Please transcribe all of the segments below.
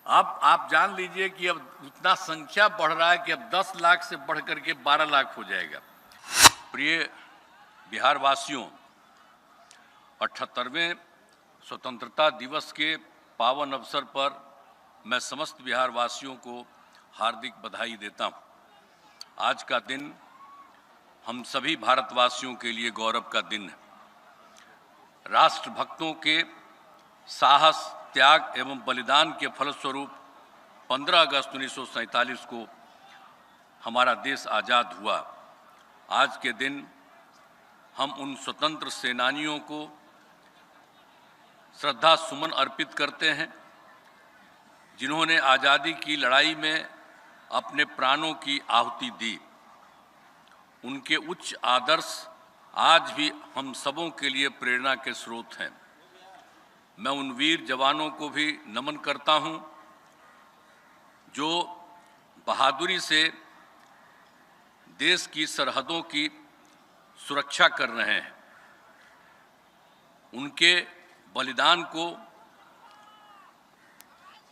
अब आप जान लीजिए कि अब उतना संख्या बढ़ रहा है कि अब 10 लाख से बढ़ करके 12 लाख हो जाएगा। प्रिय बिहार वासियों, 78वें स्वतंत्रता दिवस के पावन अवसर पर मैं समस्त बिहार वासियों को हार्दिक बधाई देता हूं। आज का दिन हम सभी भारतवासियों के लिए गौरव का दिन है। राष्ट्रभक्तों के साहस, त्याग एवं बलिदान के फलस्वरूप 15 अगस्त 1947 को हमारा देश आज़ाद हुआ। आज के दिन हम उन स्वतंत्र सेनानियों को श्रद्धा सुमन अर्पित करते हैं जिन्होंने आज़ादी की लड़ाई में अपने प्राणों की आहुति दी। उनके उच्च आदर्श आज भी हम सबों के लिए प्रेरणा के स्रोत हैं। मैं उन वीर जवानों को भी नमन करता हूं जो बहादुरी से देश की सरहदों की सुरक्षा कर रहे हैं। उनके बलिदान को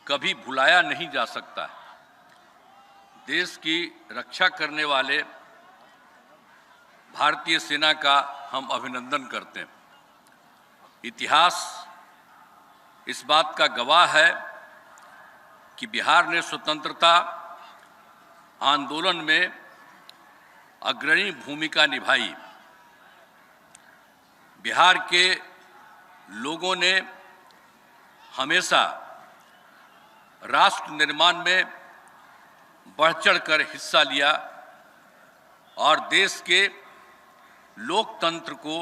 कभी भुलाया नहीं जा सकता। देश की रक्षा करने वाले भारतीय सेना का हम अभिनंदन करते हैं। इतिहास इस बात का गवाह है कि बिहार ने स्वतंत्रता आंदोलन में अग्रणी भूमिका निभाई। बिहार के लोगों ने हमेशा राष्ट्र निर्माण में बढ़ चढ़कर हिस्सा लिया और देश के लोकतंत्र को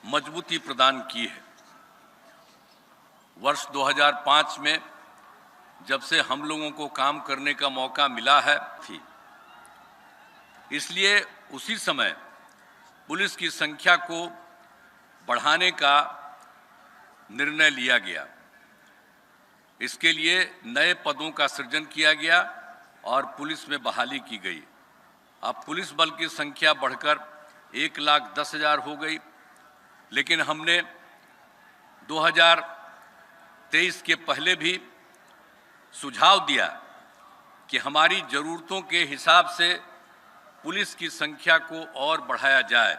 मजबूती प्रदान की है। वर्ष 2005 में जब से हम लोगों को काम करने का मौका मिला है इसलिए उसी समय पुलिस की संख्या को बढ़ाने का निर्णय लिया गया। इसके लिए नए पदों का सृजन किया गया और पुलिस में बहाली की गई। अब पुलिस बल की संख्या बढ़कर 1,10,000 हो गई। लेकिन हमने 2023 के पहले भी सुझाव दिया कि हमारी ज़रूरतों के हिसाब से पुलिस की संख्या को और बढ़ाया जाए।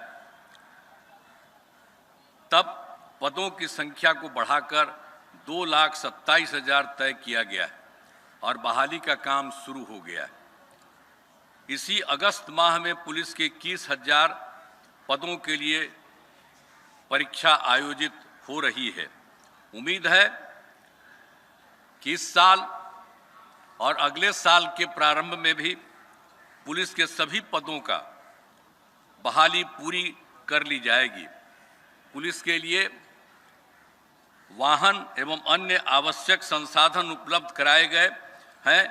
तब पदों की संख्या को बढ़ाकर 2,27,000 तय किया गया है और बहाली का काम शुरू हो गया है। इसी अगस्त माह में पुलिस के 21,000 पदों के लिए परीक्षा आयोजित हो रही है। उम्मीद है कि इस साल और अगले साल के प्रारंभ में भी पुलिस के सभी पदों का बहाली पूरी कर ली जाएगी। पुलिस के लिए वाहन एवं अन्य आवश्यक संसाधन उपलब्ध कराए गए हैं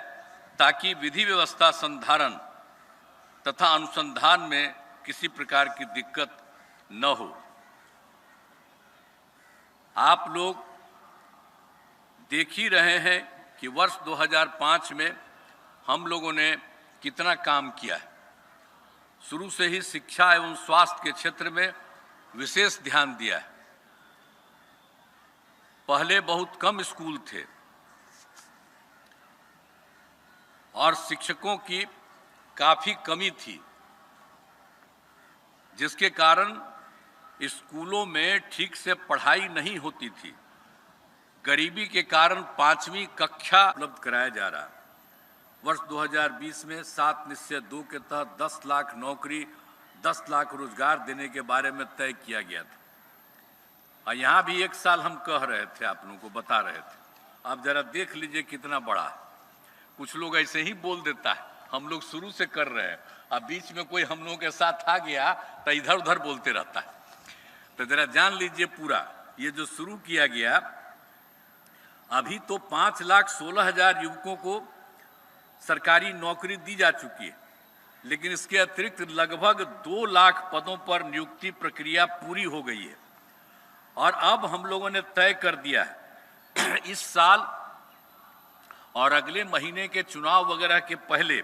ताकि विधि व्यवस्था संधारण तथा अनुसंधान में किसी प्रकार की दिक्कत न हो। आप लोग देख ही रहे हैं कि वर्ष 2005 में हम लोगों ने कितना काम किया है। शुरू से ही शिक्षा एवं स्वास्थ्य के क्षेत्र में विशेष ध्यान दिया है। पहले बहुत कम स्कूल थे और शिक्षकों की काफ़ी कमी थी, जिसके कारण स्कूलों में ठीक से पढ़ाई नहीं होती थी। गरीबी के कारण 5वीं कक्षा उपलब्ध कराया जा रहा है। वर्ष 2020 में 7 निश्चय 2 के तहत 10 लाख नौकरी, 10 लाख रोजगार देने के बारे में तय किया गया था। और यहाँ भी एक साल हम कह रहे थे, आप लोगों को बता रहे थे। आप जरा देख लीजिए कितना बड़ा है। कुछ लोग ऐसे ही बोल देता है, हम लोग शुरू से कर रहे हैं, अब बीच में कोई हम लोगों के साथ आ गया तो इधर उधर बोलते रहता है। तो जरा जान लीजिए पूरा ये जो शुरू किया गया, अभी तो 5,16,000 युवकों को सरकारी नौकरी दी जा चुकी है। लेकिन इसके अतिरिक्त लगभग 2 लाख पदों पर नियुक्ति प्रक्रिया पूरी हो गई है। और अब हम लोगों ने तय कर दिया है इस साल और अगले महीने के चुनाव वगैरह के पहले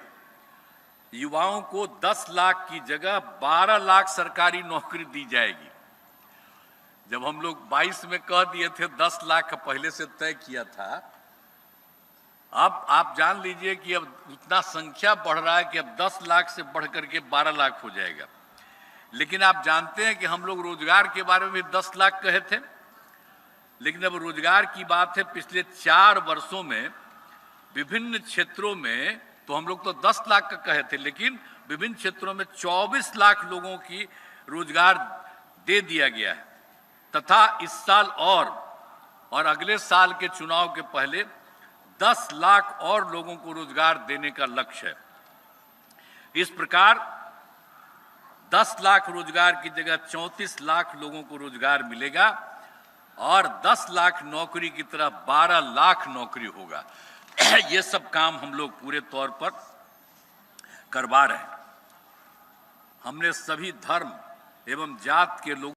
युवाओं को 10 लाख की जगह 12 लाख सरकारी नौकरी दी जाएगी। जब हम लोग 22 में कह दिए थे 10 लाख पहले से तय किया था, अब आप जान लीजिए कि अब उतना संख्या बढ़ रहा है कि अब 10 लाख से बढ़ करके 12 लाख हो जाएगा। लेकिन आप जानते हैं कि हम लोग रोजगार के बारे में भी 10 लाख कहे थे, लेकिन अब रोजगार की बात है। पिछले 4 वर्षों में विभिन्न क्षेत्रों में तो हम लोग तो 10 लाख का कहे थे, लेकिन विभिन्न क्षेत्रों में 24 लाख लोगों की रोजगार दे दिया गया है तथा इस साल और अगले साल के चुनाव के पहले 10 लाख और लोगों को रोजगार देने का लक्ष्य है। इस प्रकार 10 लाख रोजगार की जगह 34 लाख लोगों को रोजगार मिलेगा और 10 लाख नौकरी की तरह 12 लाख नौकरी होगा। ये सब काम हम लोग पूरे तौर पर करवा रहे हैं। हमने सभी धर्म एवं जात के लोग